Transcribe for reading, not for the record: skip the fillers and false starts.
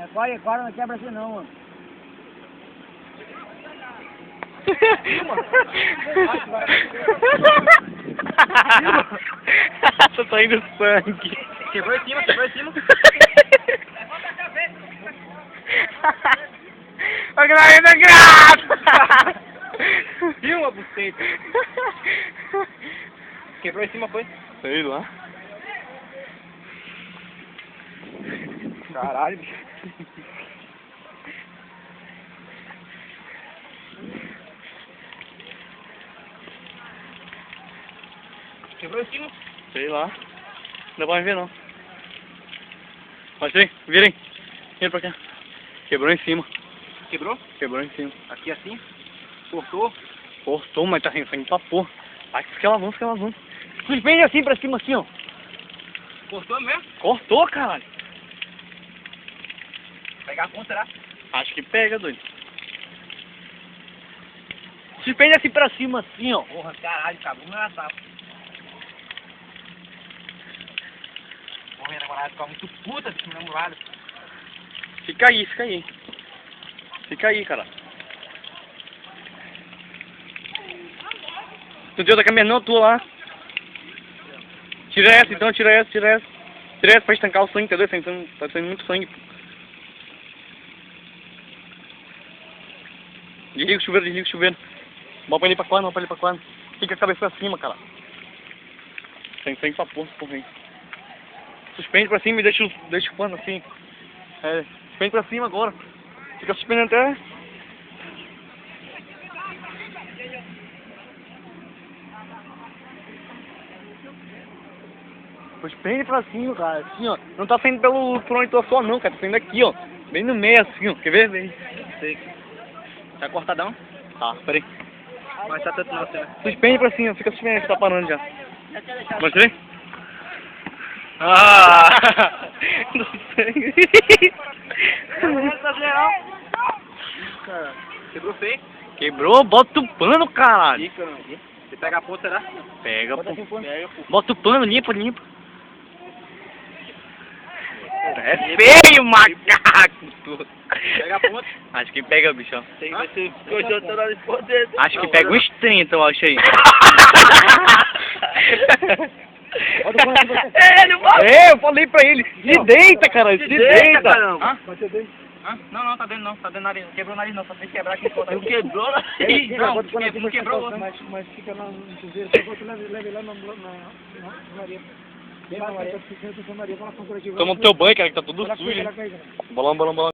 Agora não quebra assim não, mano. Tá saindo sangue. Quebrou em cima, quebrou em cima. Olha que da graça! Viu a buceta? Quebrou em cima, foi? Sei lá. Caralho, bicho. Quebrou em cima? Sei lá. Não dá pra me ver não. Mostra aí, virem. Vem pra cá. Quebrou em cima. Quebrou? Quebrou em cima. Aqui assim? Cortou? Cortou, mas tá saindo pra porra. Vai que ela vão. Suspende assim pra cima, assim, ó. Cortou mesmo? Cortou, caralho. Pegar a ponta, será? Acho que pega, doido. Suspende assim pra cima, assim, ó. Porra, caralho, acabou meu Natal. Porra, minha namorada ficou muito puta com minha namorada. Fica aí. Fica aí, cara. Tu deu da câmera não, tua lá. Tira essa então, tira essa. Tira essa pra estancar o sangue, entendeu? Tá saindo muito sangue. Desliga o chuveiro. Bota ele pra quadra, Fica a cabeça pra cima, cara. Tem sangue pra porra, aí. Suspende pra cima e deixa o pano assim. É, suspende pra cima agora. Fica suspendendo até. Suspende pra cima, cara. Assim, ó. Não tá saindo por onde tô só não, cara. Tá saindo aqui, ó. Bem no meio assim, ó. Quer ver? Vem. Sei. Tá cortadão? Tá, peraí. Mas tá tanto não, assim, né? Suspende pra cima, fica suspendendo, tá parando já. Mostrei? Ah! Não sei. Cara, quebrou feio? Quebrou? Bota o pano, caralho. Fica, você pega a ponta, será? Pega, pô. Pega, pô. Bota o pano, limpa. É feio, macaco. Pega a ponta. Acho que pega, bicho. Tem que ver se eu já tô na respondendo. Acho que pega uns 30, eu acho aí. Eu falei pra ele. Se deita, cara. Se deita. Caramba. Não, tá dentro não. Tá dentro do nariz. Quebrou o nariz não. Só tem que quebrar aqui. Eu quebrou o nariz. Não, quebrou o outro. Mas fica lá no chuveiro, só que leve lá na Maria. Maria. Toma no teu banho, cara, que tá tudo sujo. Bolão.